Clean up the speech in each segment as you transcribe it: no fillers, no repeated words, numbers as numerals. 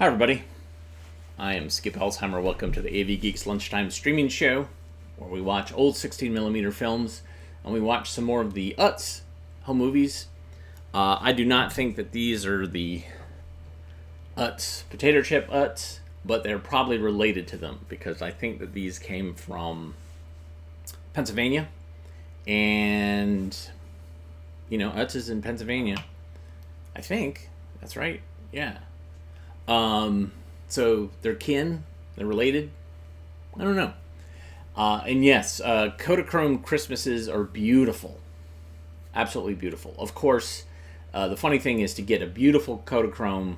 Hi everybody, I am Skip Elsheimer. Welcome to the AV Geeks Lunchtime Streaming Show, where we watch old 16mm films and we watch some more of the Utz home movies. I do not think that these are the Utz, potato chip Utz, but they're probably related to them because I think that these came from Pennsylvania, and Utz is in Pennsylvania. I think that's right. Yeah. So they're kin, they're related. I don't know. And yes, Kodachrome Christmases are beautiful, absolutely beautiful. Of course, the funny thing is to get a beautiful Kodachrome,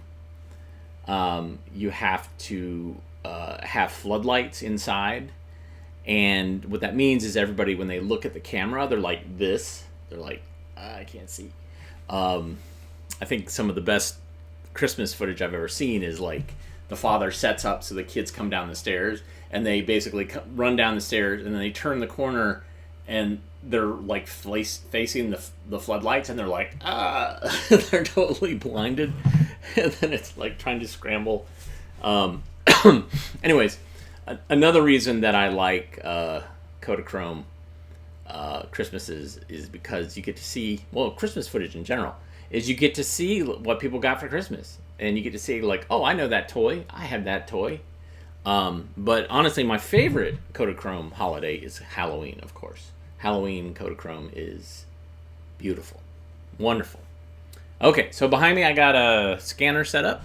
you have to have floodlights inside, and what that means is everybody, when they look at the camera, they're like this. They're like, I can't see. I think some of the best Christmas footage I've ever seen is like the father sets up so the kids come down the stairs, and they basically run down the stairs, and then they turn the corner and they're like facing the floodlights, and they're like, they're totally blinded, and then it's like trying to scramble. Anyways, another reason that I like Kodachrome Christmases is because you get to see, well, Christmas footage in general, is you get to see what people got for Christmas. And you get to see, like, oh, I know that toy. I have that toy. But honestly, my favorite Kodachrome holiday is Halloween, of course. Halloween Kodachrome is beautiful. Wonderful. Okay, so behind me I got a scanner set up.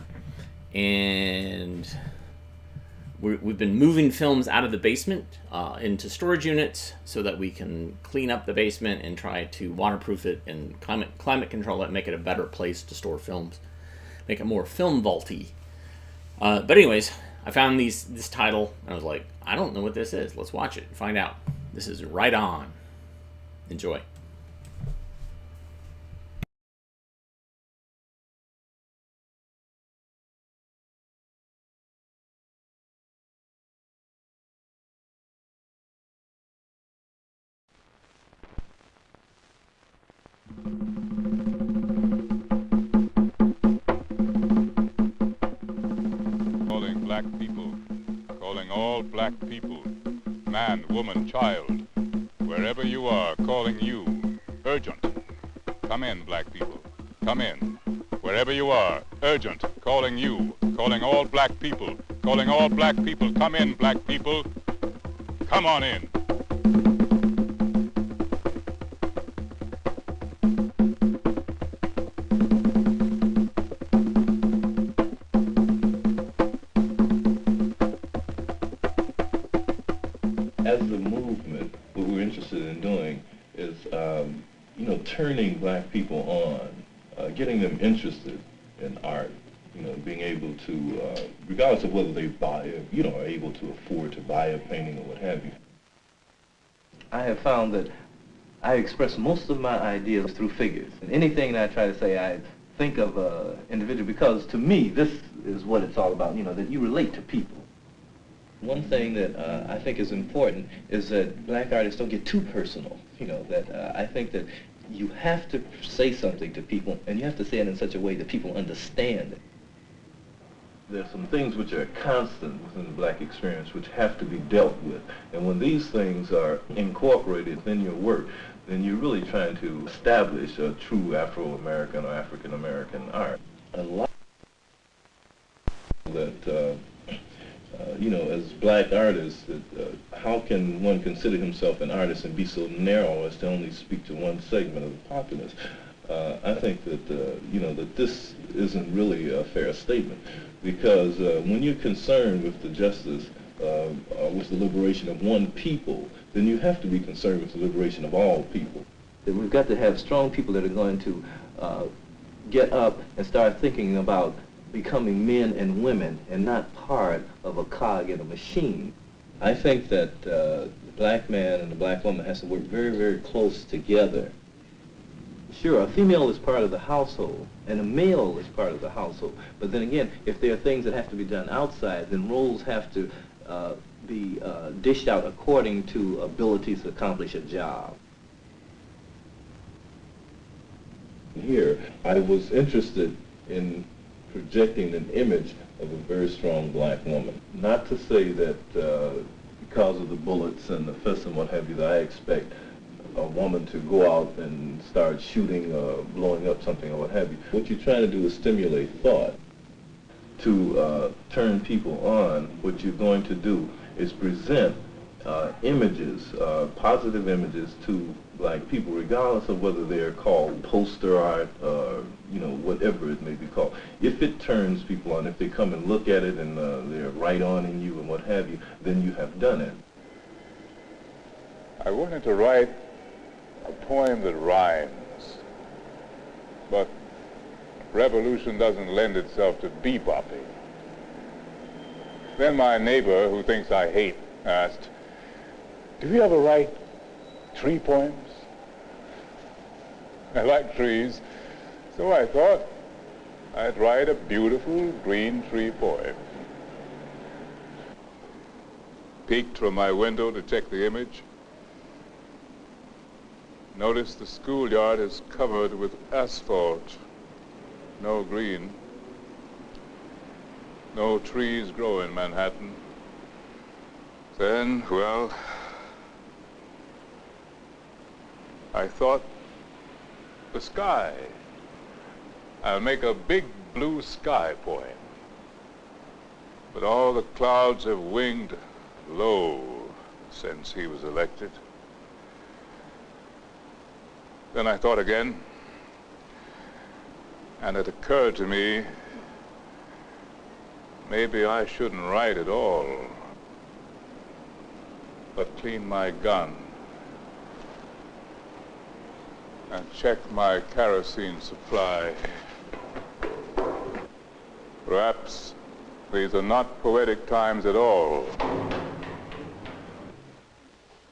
And we've been moving films out of the basement into storage units so that we can clean up the basement and try to waterproof it and climate control it, make it a better place to store films, make it more film vaulty. But anyways, I found this title and I was like, I don't know what this is. Let's watch it and find out. This is Right On. Enjoy. Calling black people, calling all black people, man, woman, child, wherever you are, calling you, urgent. Come in, black people, come in. Wherever you are, urgent, calling you, calling all black people, come in, black people, come on in. As the movement, what we're interested in doing is, turning black people on, getting them interested in art, being able to, regardless of whether they buy, are able to afford to buy a painting or what have you. I have found that I express most of my ideas through figures. And anything that I try to say, I think of an individual, because to me, this is what it's all about, that you relate to people. One thing that I think is important is that black artists don't get too personal. I think that you have to say something to people, and you have to say it in such a way that people understand it. There's some things which are constant within the black experience which have to be dealt with. And when these things are incorporated in your work, then you're really trying to establish a true Afro-American or African-American art. A lot that as black artists, how can one consider himself an artist and be so narrow as to only speak to one segment of the populace? I think that, that this isn't really a fair statement, because when you're concerned with the justice, with the liberation of one people, then you have to be concerned with the liberation of all people. That we've got to have strong people that are going to get up and start thinking about becoming men and women and not part of a cog in a machine. I think that the black man and the black woman has to work very, very close together. Sure, a female is part of the household, and a male is part of the household. But then again, if there are things that have to be done outside, then roles have to be dished out according to abilities to accomplish a job. Here, I was interested in projecting an image of a very strong black woman. Not to say that because of the bullets and the fists and what have you, that I expect a woman to go out and start shooting or blowing up something or what have you. What you're trying to do is stimulate thought. To turn people on, what you're going to do is present images, positive images to black people, regardless of whether they're called poster art or, whatever it may be called. If it turns people on, if they come and look at it and they're right on in you and what have you, then you have done it. I wanted to write a poem that rhymes, but revolution doesn't lend itself to bebopping. Then my neighbor, who thinks I hate, asked, "Do you ever write tree poems?" I like trees, so I thought I'd write a beautiful green tree poem. Peeked from my window to check the image. Noticed the schoolyard is covered with asphalt. No green. No trees grow in Manhattan. Then, well, I thought, the sky. I'll make a big blue sky poem. But all the clouds have winged low since he was elected. Then I thought again, and it occurred to me, maybe I shouldn't write at all, but clean my gun and check my kerosene supply. Perhaps these are not poetic times at all.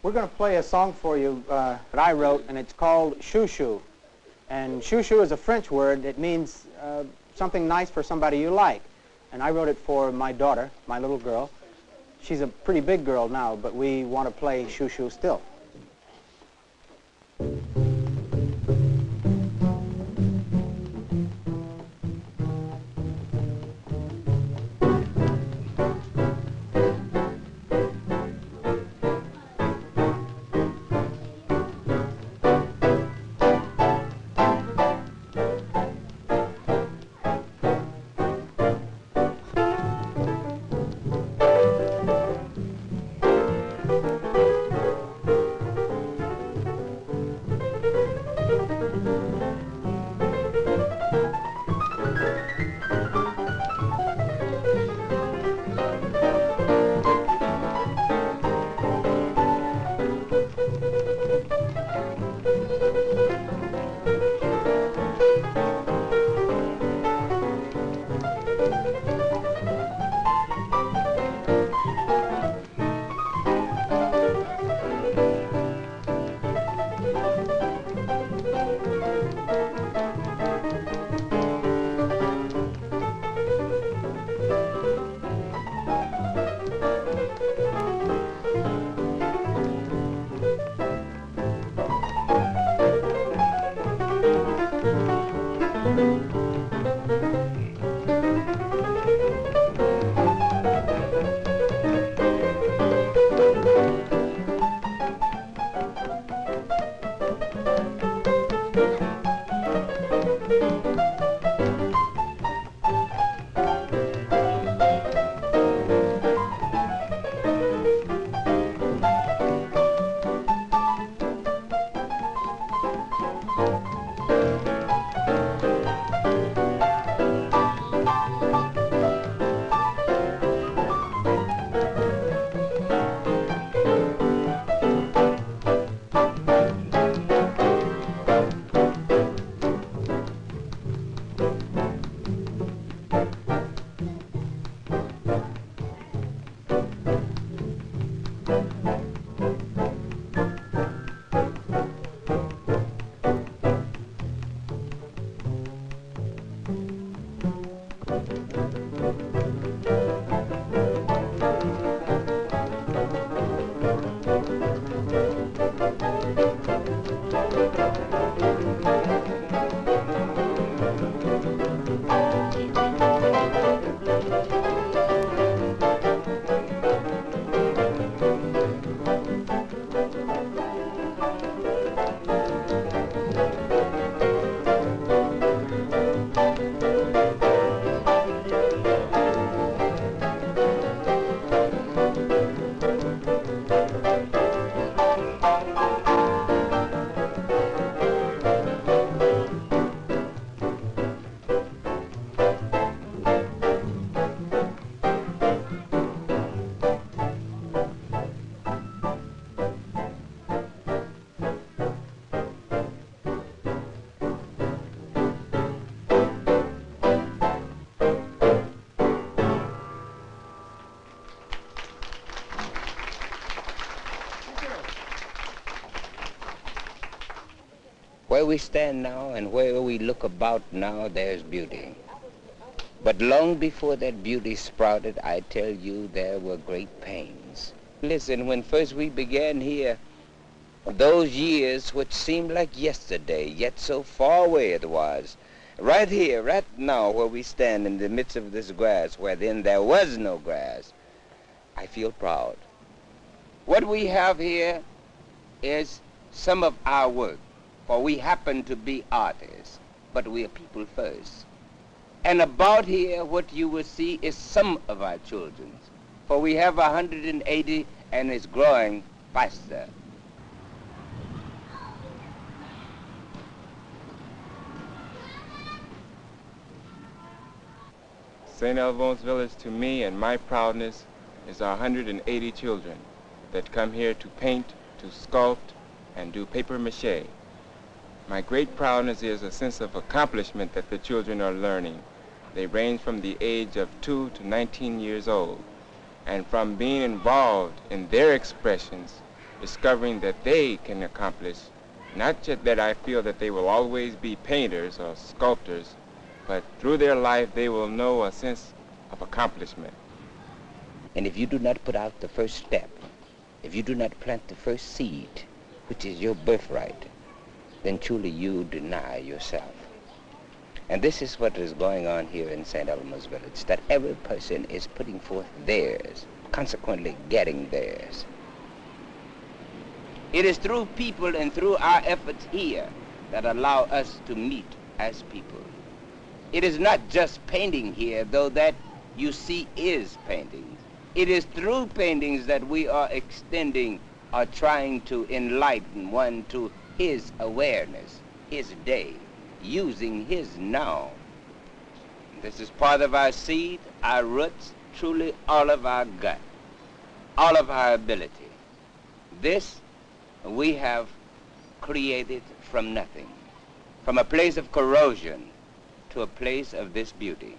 We're going to play a song for you that I wrote, and it's called Chouchou. And chouchou is a French word. It means something nice for somebody you like. And I wrote it for my daughter, my little girl. She's a pretty big girl now, but we want to play chouchou still. Where we stand now and where we look about now, there's beauty. But long before that beauty sprouted, I tell you, there were great pains. Listen, when first we began here, those years which seemed like yesterday, yet so far away it was, right here, right now, where we stand in the midst of this grass, where then there was no grass, I feel proud. What we have here is some of our work, for we happen to be artists, but we are people first. And about here, what you will see is some of our children, for we have 180 and it's growing faster. St. Alphonse Village, to me and my proudness, is our 180 children that come here to paint, to sculpt, and do paper mache. My great proudness is a sense of accomplishment that the children are learning. They range from the age of 2 to 19 years old. And from being involved in their expressions, discovering that they can accomplish, not just that I feel that they will always be painters or sculptors, but through their life they will know a sense of accomplishment. And if you do not put out the first step, if you do not plant the first seed, which is your birthright, then truly you deny yourself. And this is what is going on here in St. Elmo's Village, that every person is putting forth theirs, consequently getting theirs. It is through people and through our efforts here that allow us to meet as people. It is not just painting here, though that you see is painting. It is through paintings that we are extending or trying to enlighten one to his awareness, his day, using his now. This is part of our seed, our roots, truly all of our gut, all of our ability. This we have created from nothing, from a place of corrosion to a place of this beauty.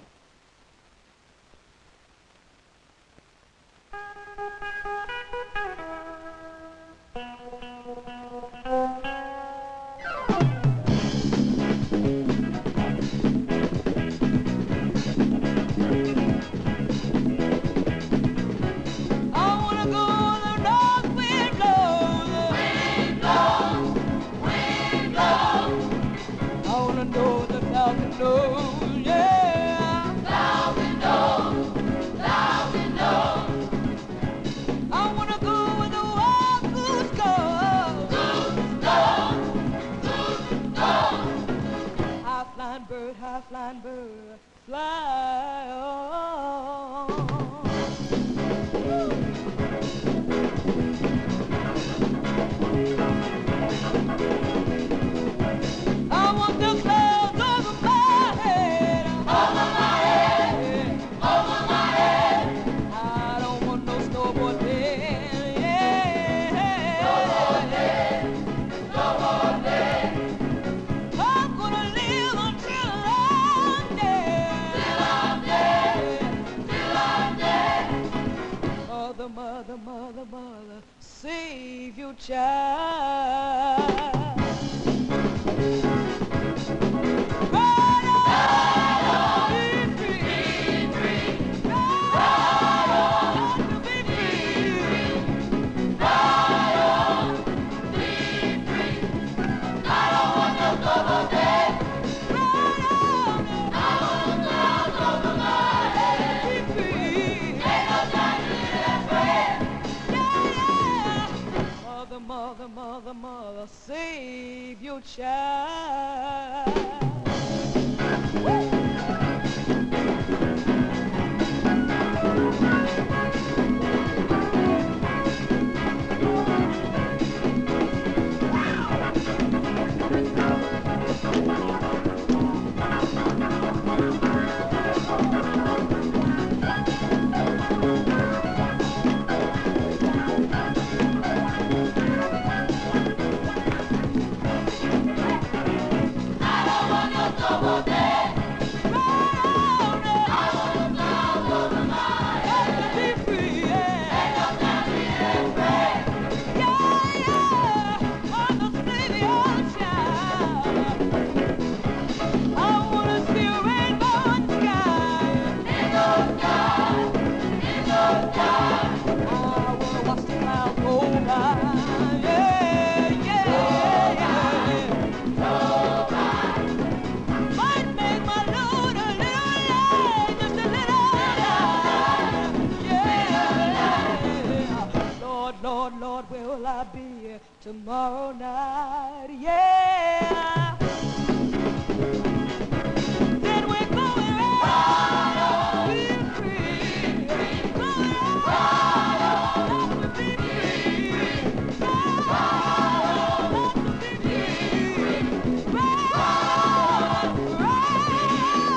Flying bird, fly on. I want the clouds over my head, over my head, over my head. I don't want no snowboard day, yeah. Snowboard day, snowboard day. I'm gonna live until mother, save your child. Ride on, be free. Ride on, be free. Ride on, be free. I don't want no double day. Ride on, I want the clouds over my head. Be free. Ain't no time to live that way. Mother, save your child. Woo! I don't tomorrow night, yeah. Then we're going right on, feel free. Going right on, to be free. Right on, to be free. Right on, to be free. Hey, right on, to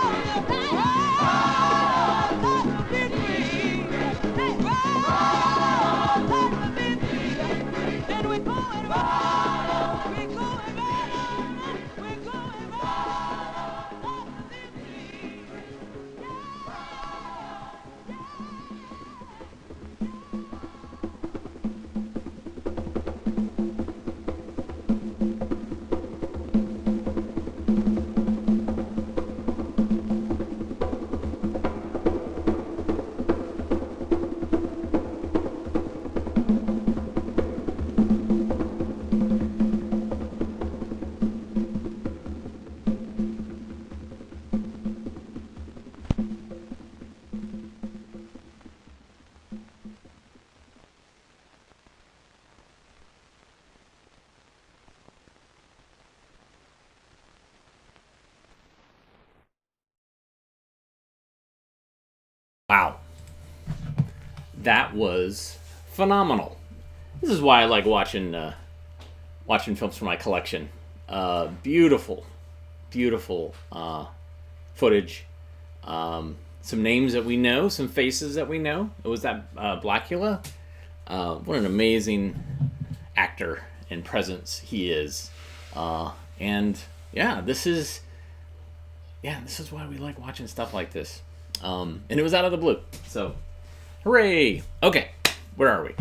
be free. Then we're going right on, we're going right on, we're going right on, to be free. Wow. That was phenomenal. This is why I like watching films for my collection. Beautiful, beautiful footage. Some names that we know, some faces that we know. It was that Blackula. What an amazing actor and presence he is. And yeah, this is why we like watching stuff like this. And it was out of the blue. So, hooray! Okay, where are we?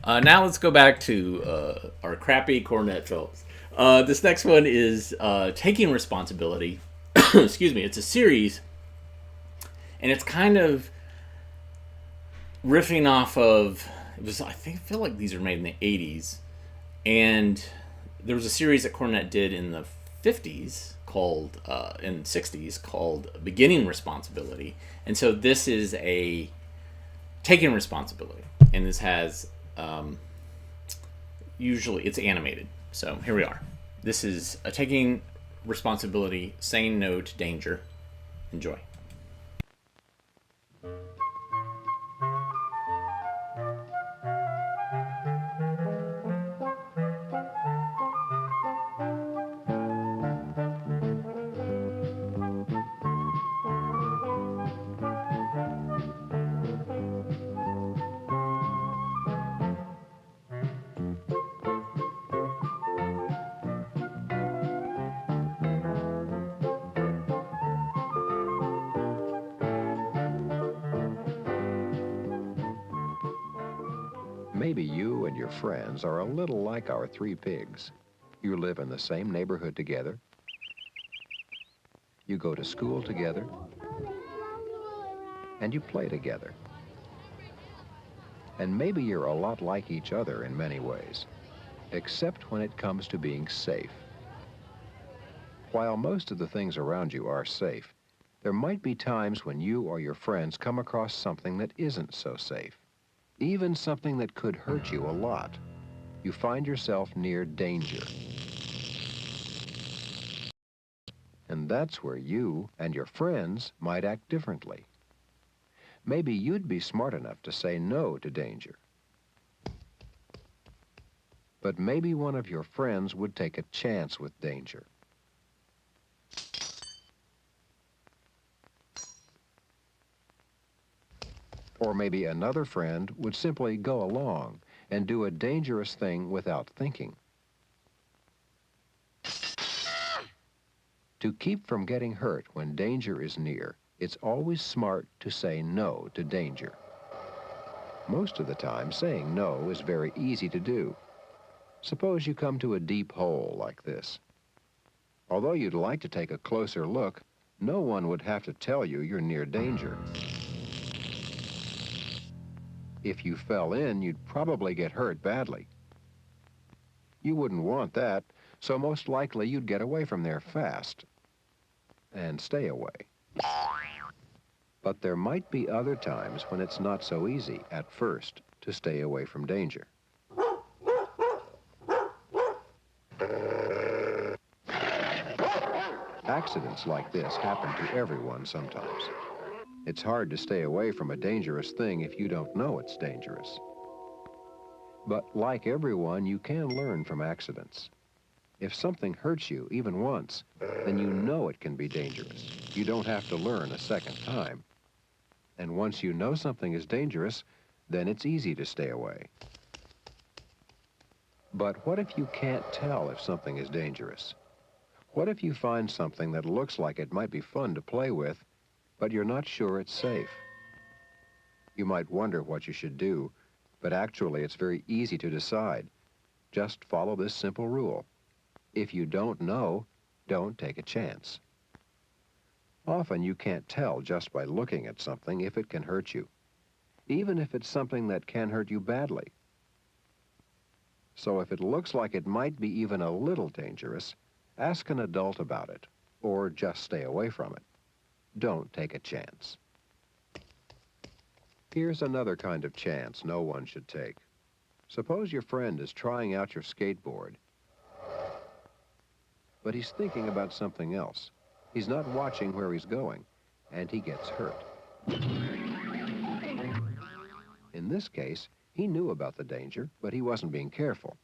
Now let's go back to our crappy cornet films. This next one is Taking Responsibility. Excuse me. It's a series, and it's kind of riffing off of. I feel like these are made in the 80s, and there was a series that Cornette did in the 50s called in 60s called Beginning Responsibility. And so this is a Taking Responsibility, and this has usually it's animated. So here we are. This is a Taking Responsibility, Saying No to Danger. Enjoy. Maybe you and your friends are a little like our three pigs. You live in the same neighborhood together. You go to school together. And you play together. And maybe you're a lot like each other in many ways, except when it comes to being safe. While most of the things around you are safe, there might be times when you or your friends come across something that isn't so safe. Even something that could hurt you a lot. You find yourself near danger. And that's where you and your friends might act differently. Maybe you'd be smart enough to say no to danger. But maybe one of your friends would take a chance with danger. Or maybe another friend would simply go along and do a dangerous thing without thinking. To keep from getting hurt when danger is near, it's always smart to say no to danger. Most of the time, saying no is very easy to do. Suppose you come to a deep hole like this. Although you'd like to take a closer look, no one would have to tell you you're near danger. If you fell in, you'd probably get hurt badly. You wouldn't want that, so most likely you'd get away from there fast and stay away. But there might be other times when it's not so easy at first to stay away from danger. Accidents like this happen to everyone sometimes. It's hard to stay away from a dangerous thing if you don't know it's dangerous. But like everyone, you can learn from accidents. If something hurts you even once, then you know it can be dangerous. You don't have to learn a second time. And once you know something is dangerous, then it's easy to stay away. But what if you can't tell if something is dangerous? What if you find something that looks like it might be fun to play with, but you're not sure it's safe? You might wonder what you should do, but actually it's very easy to decide. Just follow this simple rule. If you don't know, don't take a chance. Often you can't tell just by looking at something if it can hurt you, even if it's something that can hurt you badly. So if it looks like it might be even a little dangerous, ask an adult about it, or just stay away from it. Don't take a chance. Here's another kind of chance no one should take. Suppose your friend is trying out your skateboard, but he's thinking about something else. He's not watching where he's going, and he gets hurt. In this case, he knew about the danger, but he wasn't being careful.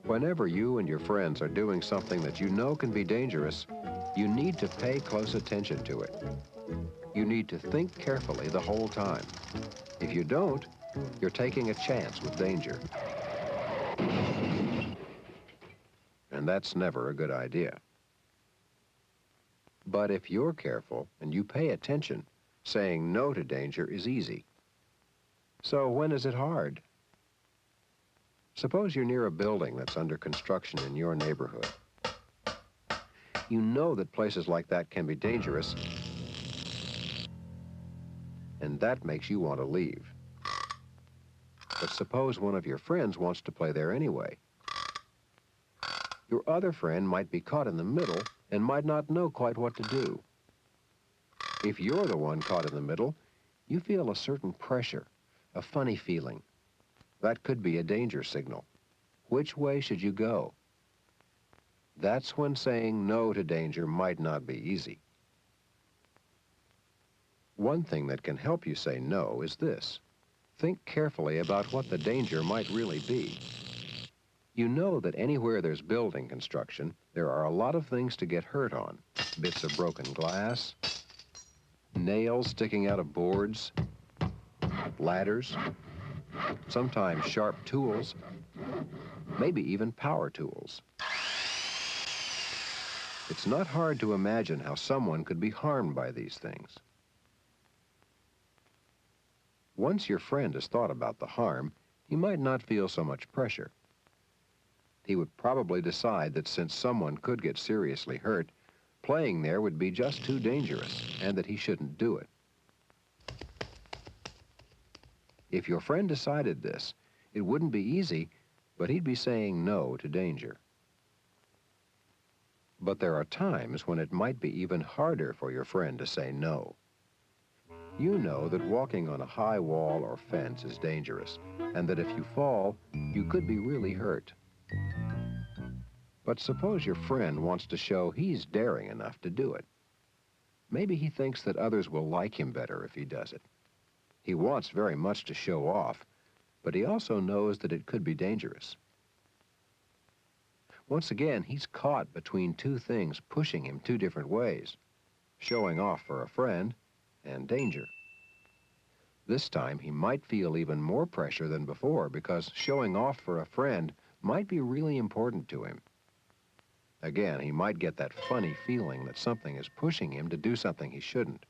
Whenever you and your friends are doing something that you know can be dangerous, you need to pay close attention to it. You need to think carefully the whole time. If you don't, you're taking a chance with danger. And that's never a good idea. But if you're careful and you pay attention, saying no to danger is easy. So when is it hard? Suppose you're near a building that's under construction in your neighborhood. You know that places like that can be dangerous, and that makes you want to leave. But suppose one of your friends wants to play there anyway. Your other friend might be caught in the middle and might not know quite what to do. If you're the one caught in the middle, you feel a certain pressure, a funny feeling. That could be a danger signal. Which way should you go? That's when saying no to danger might not be easy. One thing that can help you say no is this. Think carefully about what the danger might really be. You know that anywhere there's building construction, there are a lot of things to get hurt on. Bits of broken glass, nails sticking out of boards, ladders, sometimes sharp tools, maybe even power tools. It's not hard to imagine how someone could be harmed by these things. Once your friend has thought about the harm, he might not feel so much pressure. He would probably decide that since someone could get seriously hurt, playing there would be just too dangerous and that he shouldn't do it. If your friend decided this, it wouldn't be easy, but he'd be saying no to danger. But there are times when it might be even harder for your friend to say no. You know that walking on a high wall or fence is dangerous, and that if you fall, you could be really hurt. But suppose your friend wants to show he's daring enough to do it. Maybe he thinks that others will like him better if he does it. He wants very much to show off, but he also knows that it could be dangerous. Once again, he's caught between two things pushing him two different ways, showing off for a friend and danger. This time, he might feel even more pressure than before because showing off for a friend might be really important to him. Again, he might get that funny feeling that something is pushing him to do something he shouldn't.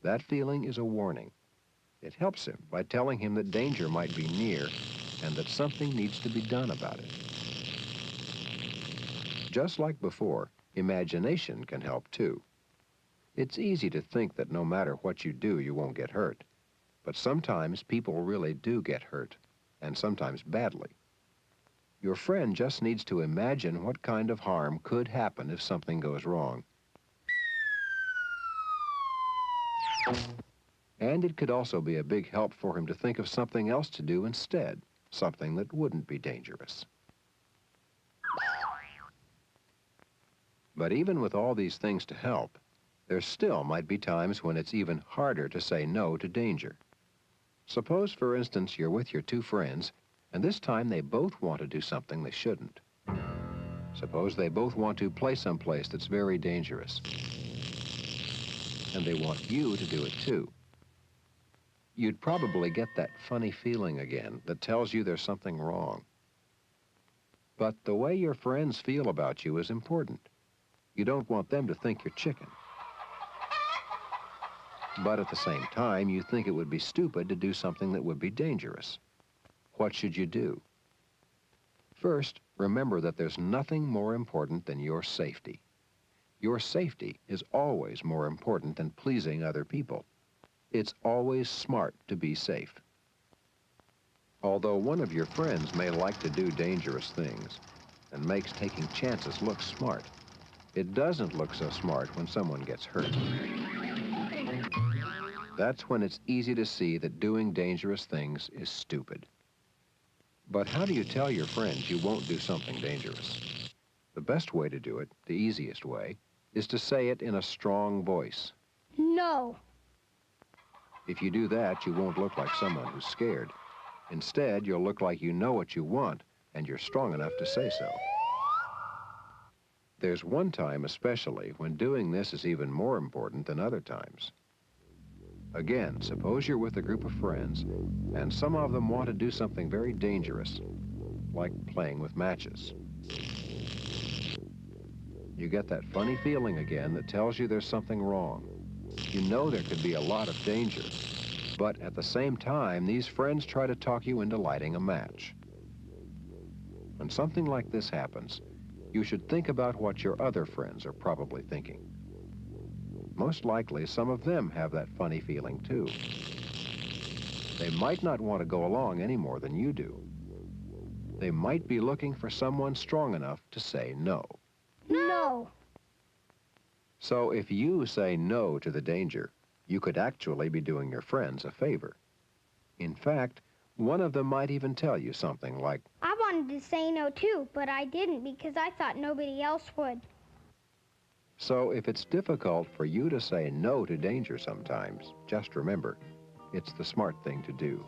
That feeling is a warning. It helps him by telling him that danger might be near and that something needs to be done about it. Just like before, imagination can help too. It's easy to think that no matter what you do, you won't get hurt. But sometimes people really do get hurt, and sometimes badly. Your friend just needs to imagine what kind of harm could happen if something goes wrong. And it could also be a big help for him to think of something else to do instead, something that wouldn't be dangerous. But even with all these things to help, there still might be times when it's even harder to say no to danger. Suppose, for instance, you're with your two friends, and this time they both want to do something they shouldn't. Suppose they both want to play someplace that's very dangerous, and they want you to do it too. You'd probably get that funny feeling again that tells you there's something wrong. But the way your friends feel about you is important. You don't want them to think you're chicken. But at the same time, you think it would be stupid to do something that would be dangerous. What should you do? First, remember that there's nothing more important than your safety. Your safety is always more important than pleasing other people. It's always smart to be safe. Although one of your friends may like to do dangerous things and makes taking chances look smart, it doesn't look so smart when someone gets hurt. That's when it's easy to see that doing dangerous things is stupid. But how do you tell your friends you won't do something dangerous? The best way to do it, the easiest way, is to say it in a strong voice. No. If you do that, you won't look like someone who's scared. Instead, you'll look like you know what you want, and you're strong enough to say so. There's one time especially when doing this is even more important than other times. Again, suppose you're with a group of friends, and some of them want to do something very dangerous, like playing with matches. You get that funny feeling again that tells you there's something wrong. You know there could be a lot of danger, but at the same time, these friends try to talk you into lighting a match. When something like this happens, you should think about what your other friends are probably thinking. Most likely, some of them have that funny feeling too. They might not want to go along any more than you do. They might be looking for someone strong enough to say no. No. So if you say no to the danger, you could actually be doing your friends a favor. In fact, one of them might even tell you something like, I wanted to say no too, but I didn't because I thought nobody else would. So if it's difficult for you to say no to danger sometimes, just remember, it's the smart thing to do.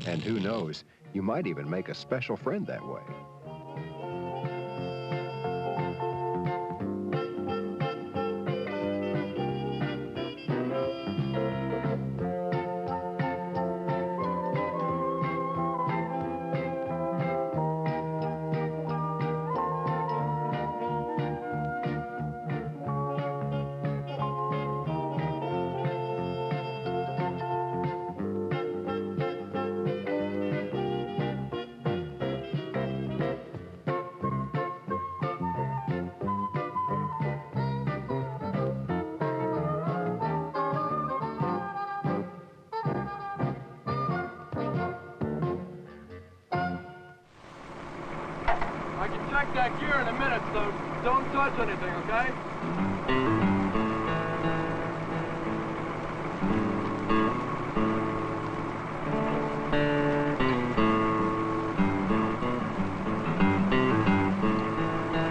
And who knows, you might even make a special friend that way. I can check that gear in a minute, so don't touch anything, okay?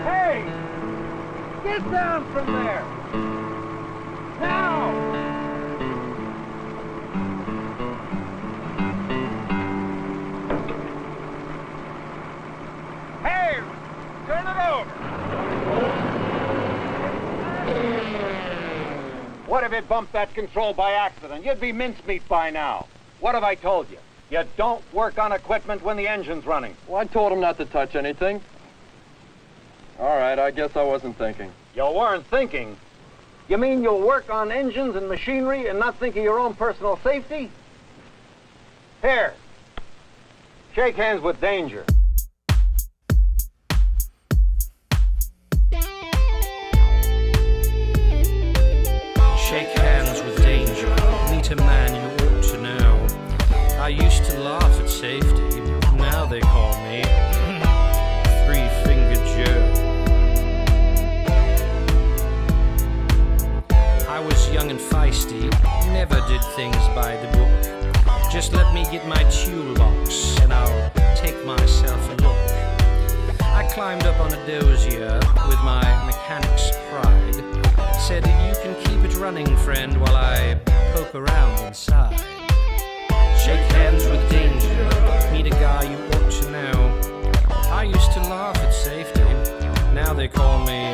Hey! Get down from there! Now! Hey! Turn it over! What if it bumped that control by accident? You'd be mincemeat by now. What have I told you? You don't work on equipment when the engine's running. Well, I told him not to touch anything. All right, I guess I wasn't thinking. You weren't thinking? You mean you'll work on engines and machinery and not think of your own personal safety? Here. Shake hands with danger. Shake hands with danger. Meet a man you ought to know. I used to laugh at safety. Now they call me Three-Fingered Joe. I was young and feisty, never did things by the book. Just let me get my toolbox and I'll take myself a look. I climbed up on a dozier with my mechanic's pride. Said, you can keep it running, friend, while I poke around inside. Shake hands with danger, meet a guy you ought to know. I used to laugh at safety, now they call me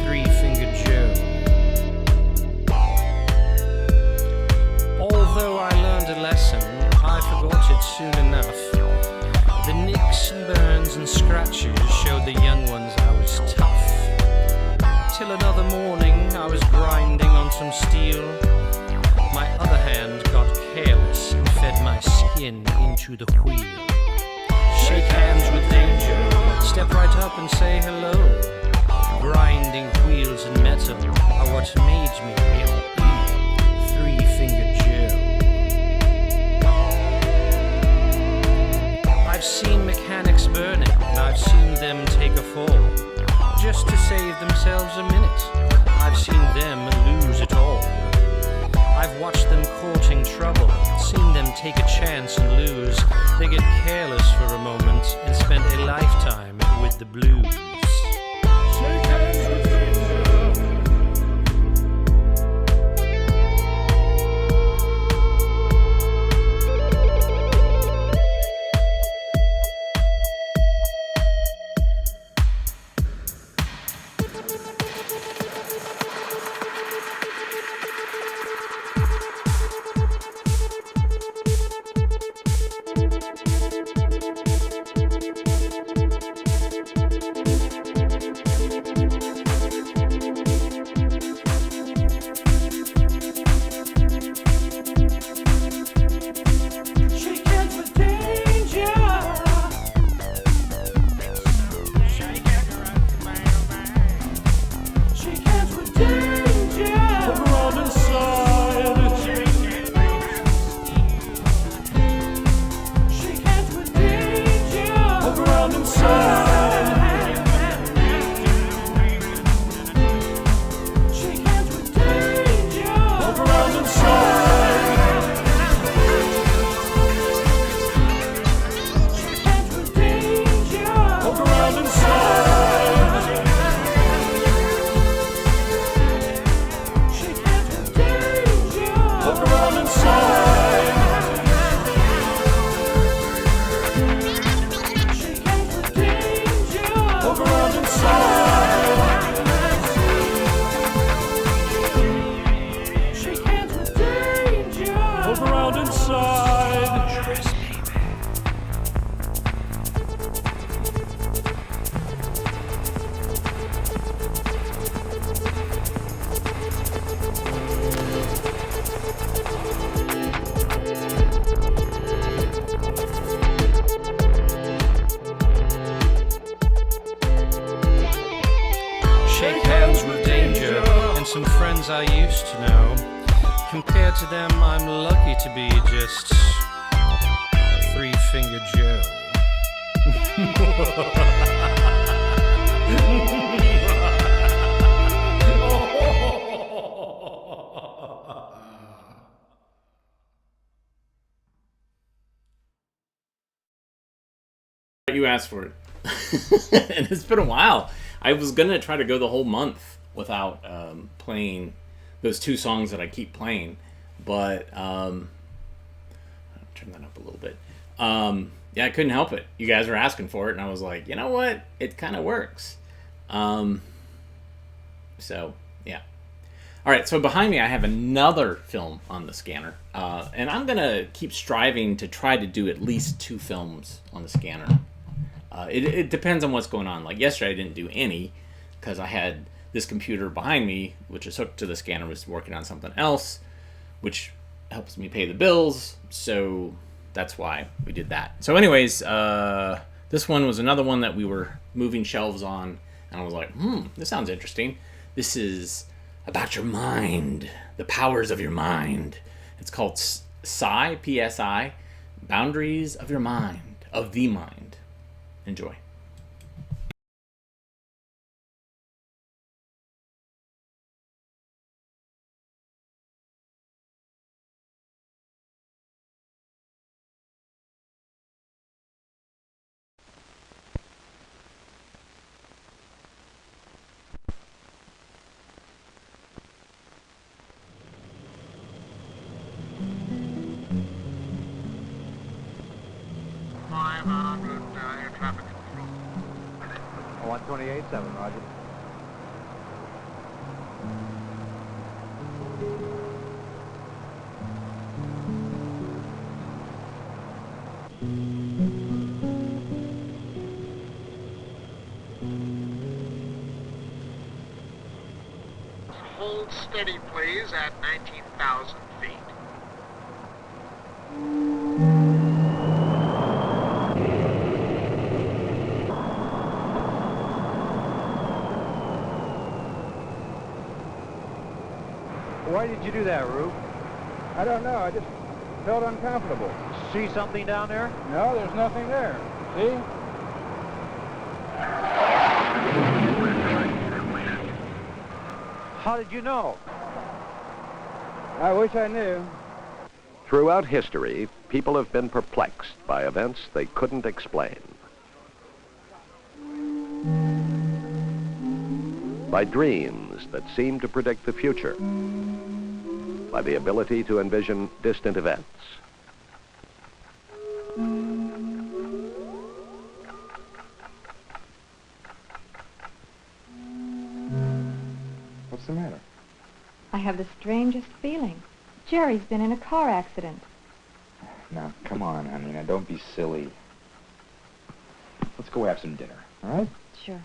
Three-Fingered Joe. Although I learned a lesson, I forgot it soon enough. The nicks and burns and scratches showed the young ones I was tough. Till another morning I was grinding on some steel. My other hand got careless and fed my skin into the wheel. Shake hands with danger, step right up and say hello. Grinding wheels and metal are what made me Three-Fingered Joe. I've seen mechanics burn it, and I've seen them take a fall, just to save themselves a minute. I've seen them lose it all. I've watched them courting trouble, seen them take a chance and lose. They get careless for a moment and spend a lifetime with the blues. Shake hands with some friends I used to know. Compared to them, I'm lucky to be just Three-Fingered Joe. You asked for it. And it's been a while. I was going to try to go the whole month without playing those two songs that I keep playing. But, I'll turn that up a little bit. Yeah, I couldn't help it. You guys were asking for it, and I was like, you know what? It kind of works. So, yeah. All right, so behind me I have another film on the scanner. And I'm going to keep striving to try to do at least 2 films on the scanner. It depends on what's going on. Like yesterday I didn't do any because I had this computer behind me, which is hooked to the scanner, was working on something else, which helps me pay the bills. So that's why we did that. So anyways, this one was another one that we were moving shelves on, and I was like, this sounds interesting. This is about your mind, the powers of your mind. It's called Psi, P-S-I, Boundaries of Your Mind, of the Mind. Enjoy. 28.7, Roger. Hold steady, please, at 19,000 feet. Why did you do that, Rube? I don't know. I just felt uncomfortable. See something down there? No, there's nothing there. See? How did you know? I wish I knew. Throughout history, people have been perplexed by events they couldn't explain. By dreams that seem to predict the future. By the ability to envision distant events. What's the matter? I have the strangest feeling. Jerry's been in a car accident. Now, come on, honey. Now, don't be silly. Let's go have some dinner, all right? Sure.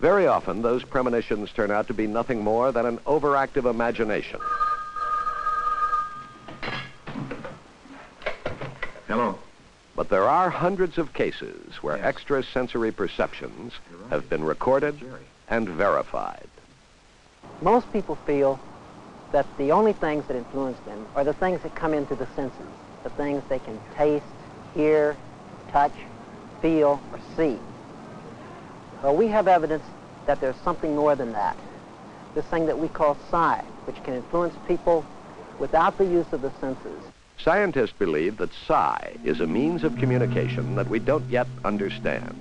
Very often, those premonitions turn out to be nothing more than an overactive imagination. Hello. But there are hundreds of cases where extrasensory perceptions have been recorded and verified. Most people feel that the only things that influence them are the things that come in through the senses, the things they can taste, hear, touch, feel, or see. Well, we have evidence that there's something more than that. This thing that we call psi, which can influence people without the use of the senses. Scientists believe that psi is a means of communication that we don't yet understand.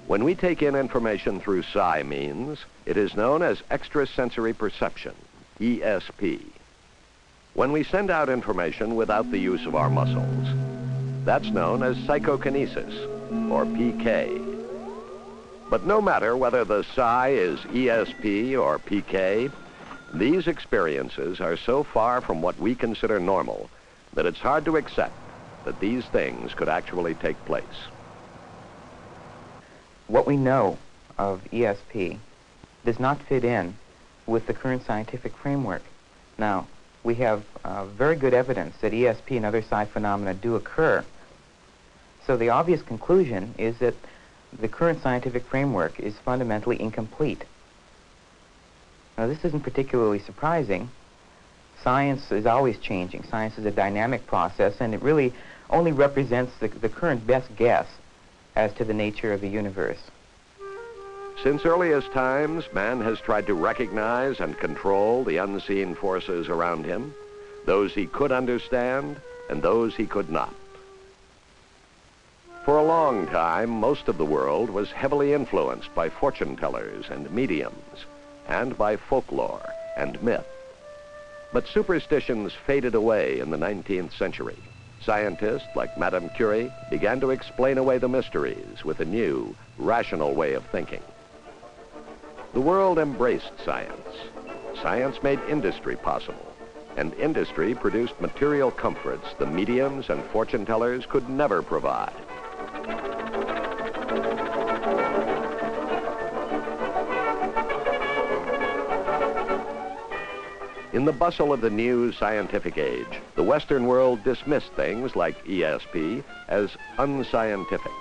When we take in information through psi means, it is known as extrasensory perception, ESP. When we send out information without the use of our muscles, that's known as psychokinesis, or PK. But no matter whether the psi is ESP or PK, these experiences are so far from what we consider normal that it's hard to accept that these things could actually take place. What we know of ESP does not fit in with the current scientific framework. Now, we have very good evidence that ESP and other psi phenomena do occur. So the obvious conclusion is that the current scientific framework is fundamentally incomplete. Now, this isn't particularly surprising. Science is always changing. Science is a dynamic process, and it really only represents the current best guess as to the nature of the universe. Since earliest times, man has tried to recognize and control the unseen forces around him, those he could understand and those he could not. For a long time, most of the world was heavily influenced by fortune tellers and mediums, and by folklore and myth. But superstitions faded away in the 19th century. Scientists like Madame Curie began to explain away the mysteries with a new, rational way of thinking. The world embraced science. Science made industry possible, and industry produced material comforts the mediums and fortune tellers could never provide. In the bustle of the new scientific age, the Western world dismissed things like ESP as unscientific.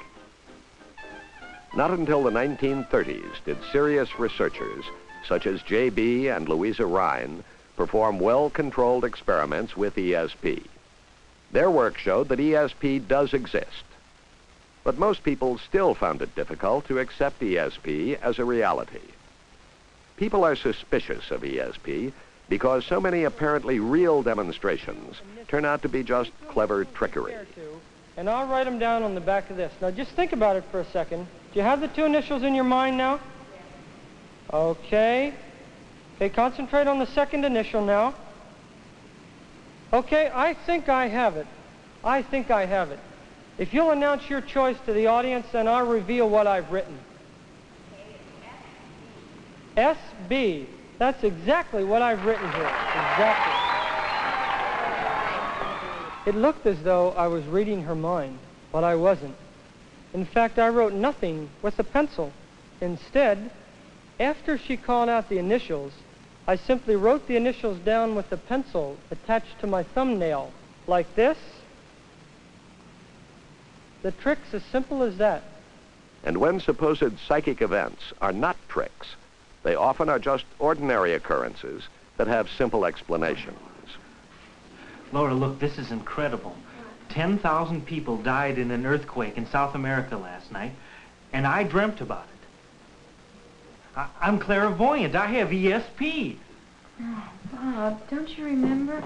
Not until the 1930s did serious researchers, such as J.B. and Louisa Rhine, perform well-controlled experiments with ESP. Their work showed that ESP does exist, but most people still found it difficult to accept ESP as a reality. People are suspicious of ESP because so many apparently real demonstrations turn out to be just clever trickery. And I'll write them down on the back of this. Now just think about it for a second. Do you have the two initials in your mind now? Okay. Okay, concentrate on the second initial now. Okay, I think I have it. I think I have it. If you'll announce your choice to the audience, then I'll reveal what I've written. SB. That's exactly what I've written here. Exactly. It looked as though I was reading her mind, but I wasn't. In fact, I wrote nothing with a pencil. Instead, after she called out the initials, I simply wrote the initials down with a pencil attached to my thumbnail, like this. The trick's as simple as that. And when supposed psychic events are not tricks, they often are just ordinary occurrences that have simple explanations. Laura, look, this is incredible. 10,000 people died in an earthquake in South America last night, and I dreamt about it. I'm clairvoyant. I have ESP. Oh, Bob, don't you remember?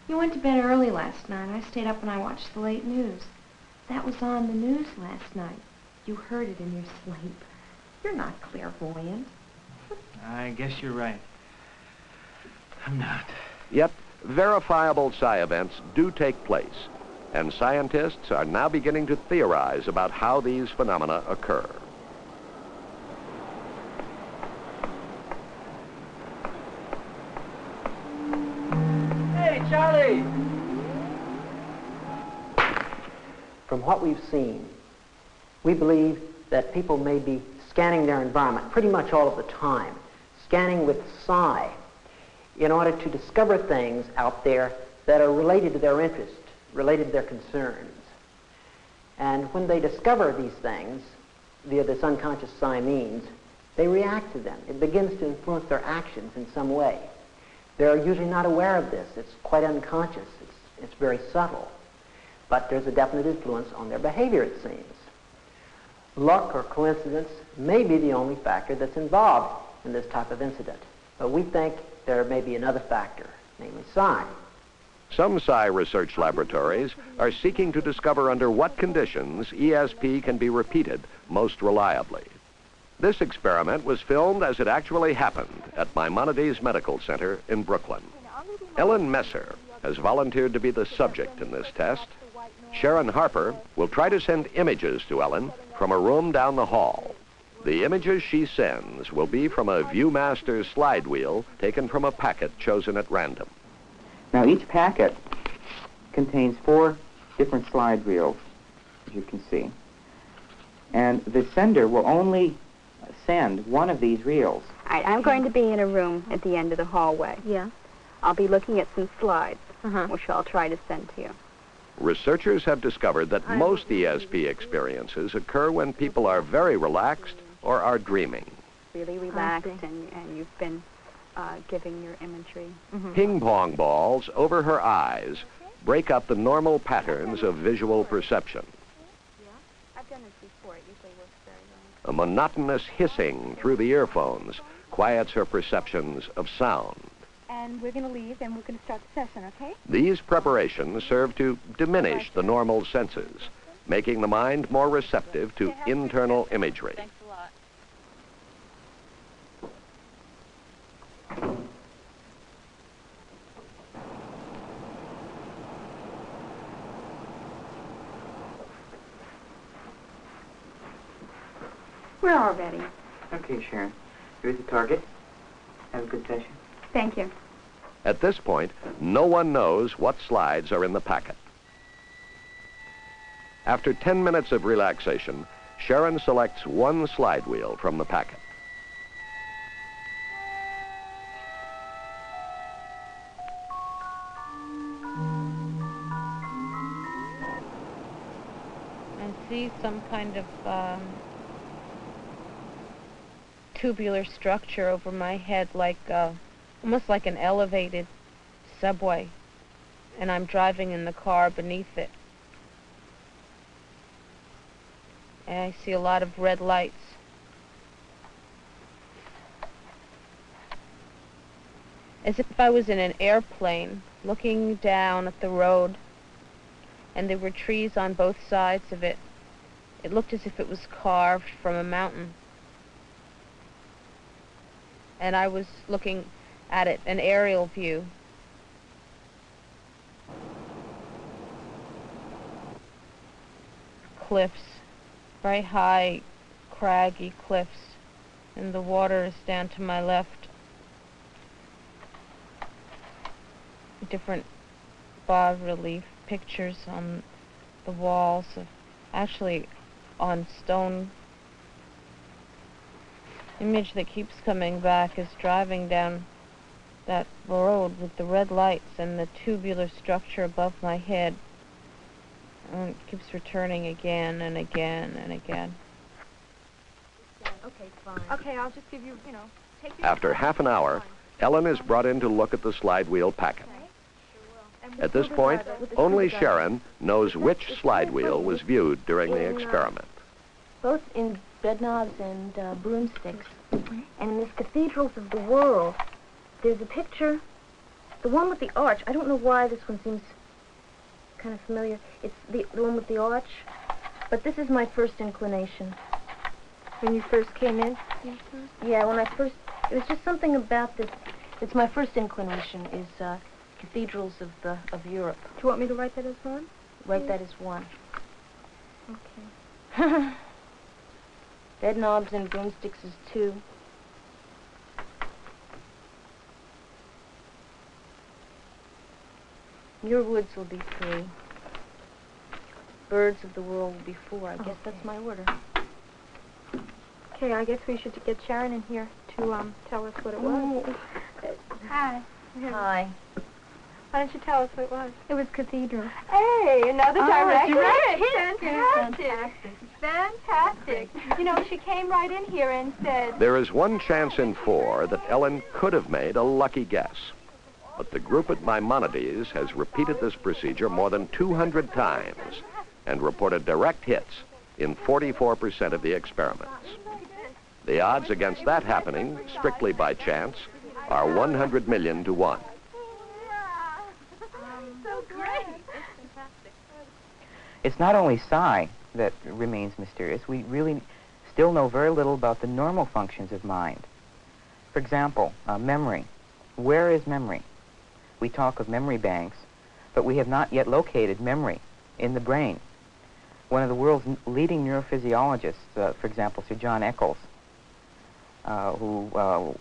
You went to bed early last night. I stayed up and I watched the late news. That was on the news last night. You heard it in your sleep. You're not clairvoyant. I guess you're right. I'm not. Yet, verifiable psi events do take place, and scientists are now beginning to theorize about how these phenomena occur. Hey, Charlie! From what we've seen, we believe that people may be scanning their environment pretty much all of the time, scanning with psi, in order to discover things out there that are related to their interest, related to their concerns. And when they discover these things via this unconscious psi means, they react to them. It begins to influence their actions in some way. They're usually not aware of this. It's quite unconscious. It's very subtle. But there's a definite influence on their behavior, it seems. Luck or coincidence may be the only factor that's involved in this type of incident. But we think there may be another factor, namely psi. Some psi research laboratories are seeking to discover under what conditions ESP can be repeated most reliably. This experiment was filmed as it actually happened at Maimonides Medical Center in Brooklyn. Ellen Messer has volunteered to be the subject in this test. Sharon Harper will try to send images to Ellen from a room down the hall. The images she sends will be from a Viewmaster slide wheel taken from a packet chosen at random. Now, each packet contains 4 different slide reels, as you can see. And the sender will only send one of these reels. All right, I'm going to be in a room at the end of the hallway. Yeah. I'll be looking at some slides, which I'll try to send to you. Researchers have discovered that most ESP experiences occur when people are very relaxed or are dreaming. Really relaxed, and you've been giving your imagery. Ping pong balls over her eyes break up the normal patterns of visual perception. I've done this before. It usually works very well. A monotonous hissing through the earphones quiets her perceptions of sound. And we're going to leave, and we're going to start the session, okay? These preparations serve to diminish the normal senses, making the mind more receptive to internal imagery. Thanks a lot. We're all ready. Okay, Sharon. Here's the target. Have a good session. Thank you. At this point, no one knows what slides are in the packet. After 10 minutes of relaxation, Sharon selects one slide wheel from the packet. I see some kind of tubular structure over my head, like almost like an elevated subway, and I'm driving in the car beneath it. And I see a lot of red lights. As if I was in an airplane looking down at the road, and there were trees on both sides of it. It looked as if it was carved from a mountain. And I was looking at it, an aerial view. Cliffs, very high, craggy cliffs. and the water is down to my left. Different bas-relief pictures on the walls, actually on stone. Image that keeps coming back is driving down that road with the red lights and the tubular structure above my head. And it keeps returning again and again and again. Okay, fine. Okay, I'll just give you, take your After half an hour, Ellen is brought in to look at the slide wheel packet. At this point, only Sharon knows which slide wheel was viewed during the experiment. Both in bed knobs and broomsticks. And in this Cathedrals of the World, there's a picture, the one with the arch. I don't know why this one seems kind of familiar. It's the one with the arch, but this is my first inclination. When you first came in? Yeah, when I first, it was just something about this. It's my first inclination is Cathedrals of Europe. Do you want me to write that as one? Write that as one. Okay. Bed knobs and broomsticks is 2. Your woods will be 3. Birds of the world will be 4. I guess that's my order. Okay, I guess we should get Sharon in here to tell us what it was. Hi. Hi. Why don't you tell us what it was? It was Cathedral. Hey, another direct hit. Fantastic. Fantastic. She came right in here and said... There is one chance in 4 that Ellen could have made a lucky guess. But the group at Maimonides has repeated this procedure more than 200 times and reported direct hits in 44% of the experiments. The odds against that happening, strictly by chance, are 100 million to 1. It's not only psi that remains mysterious. We really still know very little about the normal functions of mind. For example, memory. Where is memory? We talk of memory banks, but we have not yet located memory in the brain. One of the world's leading neurophysiologists, for example, Sir John Eccles, who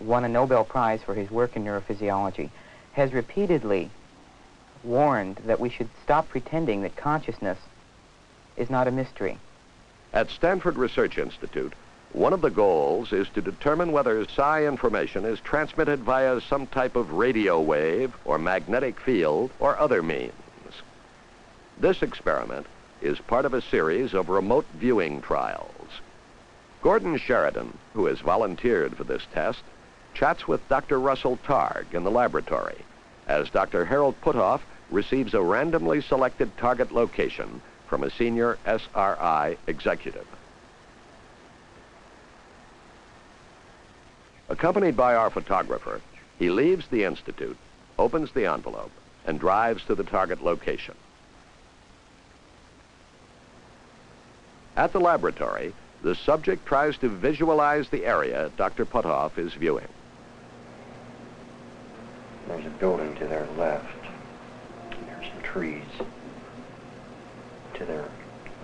won a Nobel Prize for his work in neurophysiology, has repeatedly warned that we should stop pretending that consciousness is not a mystery. At Stanford Research Institute, one of the goals is to determine whether psi information is transmitted via some type of radio wave or magnetic field or other means. This experiment is part of a series of remote viewing trials. Gordon Sheridan, who has volunteered for this test, chats with Dr. Russell Targ in the laboratory as Dr. Harold Puthoff receives a randomly selected target location from a senior SRI executive. Accompanied by our photographer, he leaves the institute, opens the envelope, and drives to the target location. At the laboratory, the subject tries to visualize the area Dr. Puthoff is viewing. There's a building to their left. There's some trees to their,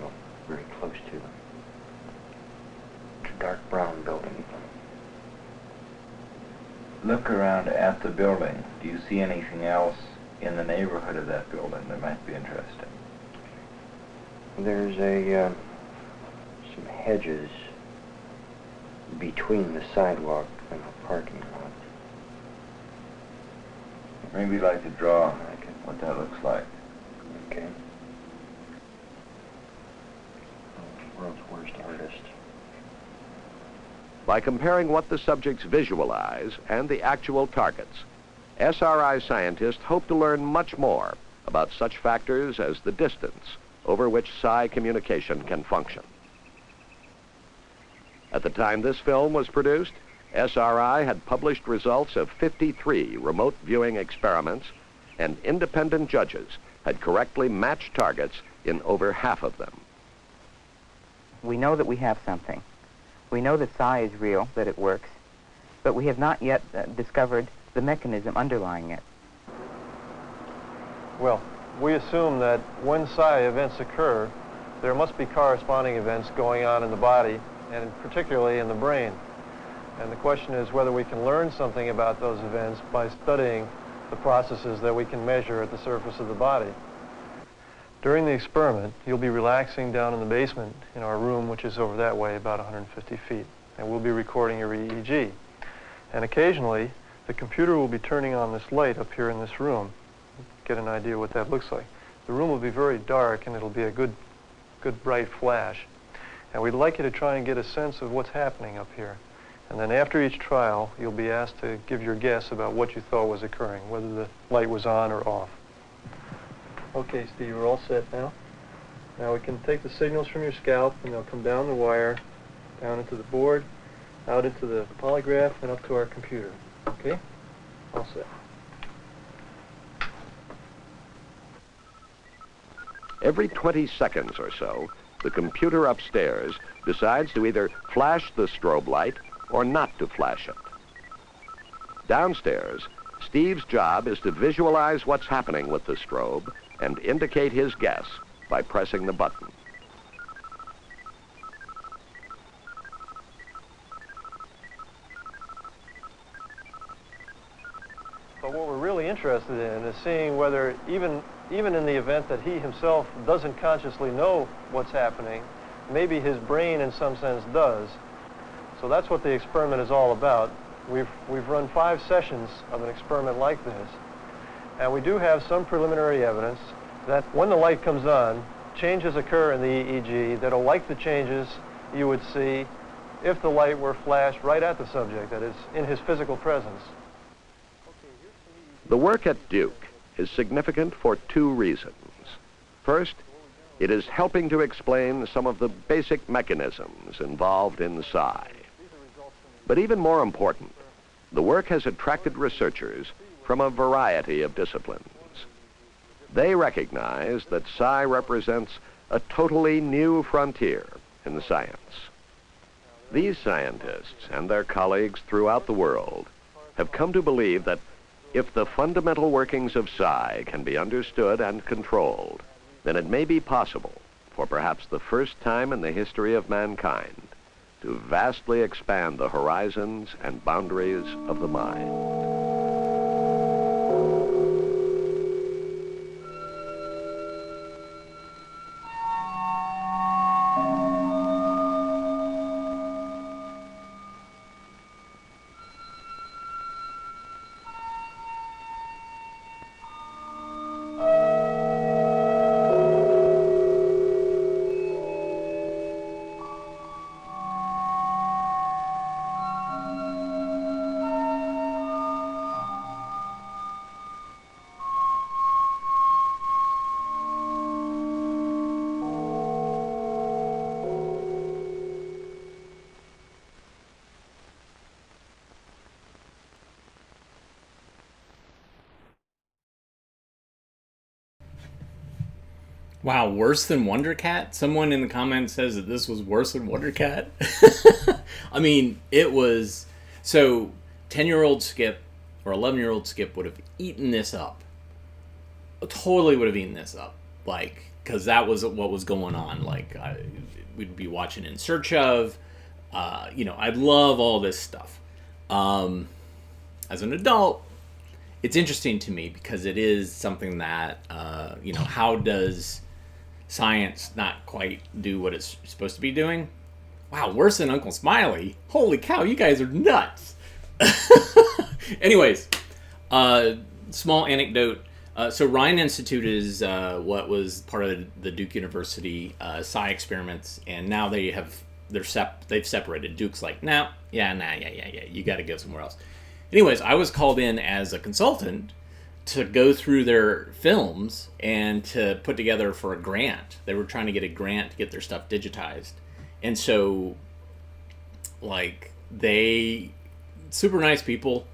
well, very close to them. It's a dark brown building. Look around at the building. Do you see anything else in the neighborhood of that building that might be interesting? There's some hedges between the sidewalk and the parking lot. Maybe you'd like to draw what that looks like. Okay. World's worst artist. By comparing what the subjects visualize and the actual targets, SRI scientists hope to learn much more about such factors as the distance over which psi communication can function. At the time this film was produced, SRI had published results of 53 remote viewing experiments, and independent judges had correctly matched targets in over half of them. We know that we have something. We know that psi is real, that it works, but we have not yet discovered the mechanism underlying it. Well, we assume that when psi events occur, there must be corresponding events going on in the body, and particularly in the brain. And the question is whether we can learn something about those events by studying the processes that we can measure at the surface of the body. During the experiment, you'll be relaxing down in the basement in our room, which is over that way, about 150 feet. And we'll be recording your EEG. And occasionally, the computer will be turning on this light up here in this room. Get an idea what that looks like. The room will be very dark, and it'll be a good bright flash. And we'd like you to try and get a sense of what's happening up here. And then after each trial, you'll be asked to give your guess about what you thought was occurring, whether the light was on or off. Okay, Steve, we're all set now. Now we can take the signals from your scalp, and they'll come down the wire, down into the board, out into the polygraph, and up to our computer. Okay? All set. Every 20 seconds or so, the computer upstairs decides to either flash the strobe light or not to flash it. Downstairs, Steve's job is to visualize what's happening with the strobe and indicate his guess by pressing the button. But what we're really interested in is seeing whether even in the event that he himself doesn't consciously know what's happening, maybe his brain in some sense does. So that's what the experiment is all about. We've run 5 sessions of an experiment like this, and we do have some preliminary evidence that when the light comes on, changes occur in the EEG that'll like the changes you would see if the light were flashed right at the subject, that is, in his physical presence. The work at Duke is significant for 2 reasons. First, it is helping to explain some of the basic mechanisms involved in psi. But even more important, the work has attracted researchers from a variety of disciplines. They recognize that psi represents a totally new frontier in science. These scientists and their colleagues throughout the world have come to believe that if the fundamental workings of psi can be understood and controlled, then it may be possible, for perhaps the first time in the history of mankind, to vastly expand the horizons and boundaries of the mind. Wow, worse than Wonder Cat? Someone in the comments says that this was worse than Wonder Cat. I mean, it was... So, 10-year-old Skip or 11-year-old Skip would have eaten this up. Totally would have eaten this up. Like, because that was what was going on. Like, we'd be watching In Search Of. I love all this stuff. As an adult, it's interesting to me because it is something that, how does science not quite do what it's supposed to be doing? Wow, worse than Uncle Smiley. Holy cow, you guys are nuts. Anyways, small anecdote. So Ryan Institute is what was part of the Duke University psi experiments, and now they've separated. Duke's like, yeah, you got to go somewhere else. Anyways, I was called in as a consultant to go through their films and to put together for a grant. They were trying to get a grant to get their stuff digitized. And so, they, super nice people,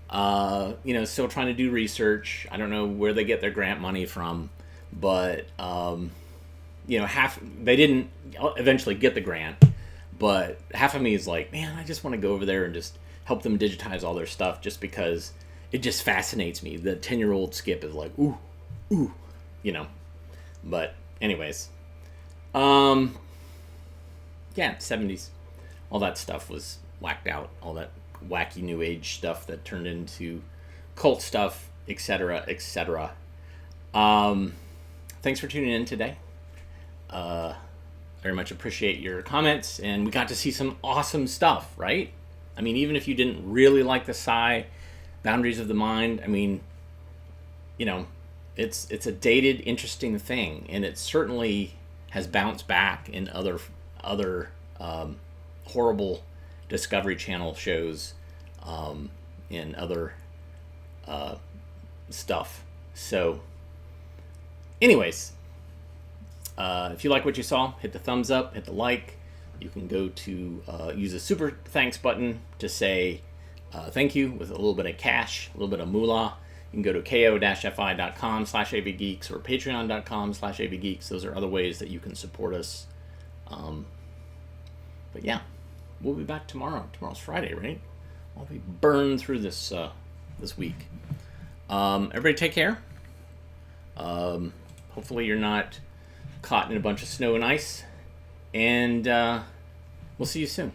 still trying to do research. I don't know where they get their grant money from, but, they didn't eventually get the grant, but half of me is like, man, I just want to go over there and just help them digitize all their stuff just because it just fascinates me. The 10-year-old Skip is like, ooh, But anyways, yeah, 70s, all that stuff was whacked out, all that wacky new age stuff that turned into cult stuff, etc., etc. Thanks for tuning in today. Very much appreciate your comments, and we got to see some awesome stuff, right? I mean, even if you didn't really like the sci Boundaries of the Mind, I mean, you know, it's a dated, interesting thing, and it certainly has bounced back in other horrible Discovery Channel shows, and other stuff. So, anyways, if you like what you saw, hit the thumbs up, hit the like. You can go to use the super thanks button to say thank you with a little bit of cash, a little bit of moolah. You can go to ko-fi.com/avgeeks or patreon.com/avgeeks. Those are other ways that you can support us. But yeah, we'll be back tomorrow. Tomorrow's Friday, right? I'll be burned through this this week. Everybody take care. Hopefully you're not caught in a bunch of snow and ice. And we'll see you soon.